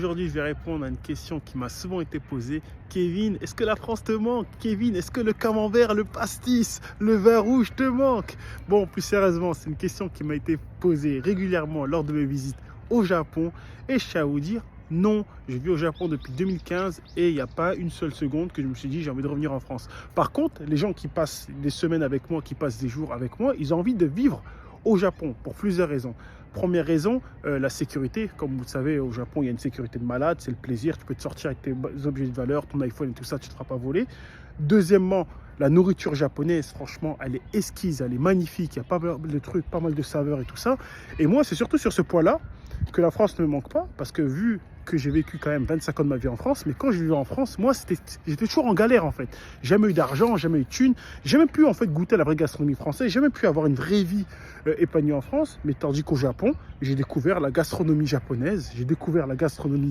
aujourd'hui, je vais répondre à une question qui m'a souvent été posée. Kevin, est-ce que la France te manque? Kevin, est-ce que le camembert, le pastis, le vin rouge te manque? Bon, plus sérieusement, c'est une question qui m'a été posée régulièrement lors de mes visites au Japon. Et je tiens à vous dire, non, je vis au Japon depuis 2015 et il n'y a pas une seule seconde que je me suis dit j'ai envie de revenir en France. Par contre, les gens qui passent des semaines avec moi, qui passent des jours avec moi, ils ont envie de vivre au Japon pour plusieurs raisons. Première raison, la sécurité. Comme vous le savez, au Japon, il y a une sécurité de malade, c'est le plaisir. Tu peux te sortir avec tes objets de valeur, ton iPhone et tout ça, tu ne te feras pas voler. Deuxièmement, la nourriture japonaise, franchement, elle est exquise, elle est magnifique. Il y a pas mal de trucs, pas mal de saveurs et tout ça. Et moi, c'est surtout sur ce point-là que la France ne me manque pas, parce que vu que j'ai vécu quand même 25 ans de ma vie en France, mais quand je vivais en France, moi, j'étais toujours en galère en fait. J'ai jamais eu d'argent, jamais eu de thunes, j'ai même pu en fait goûter la vraie gastronomie française, j'ai même pu avoir une vraie vie épanouie en France, mais tandis qu'au Japon, j'ai découvert la gastronomie japonaise, j'ai découvert la gastronomie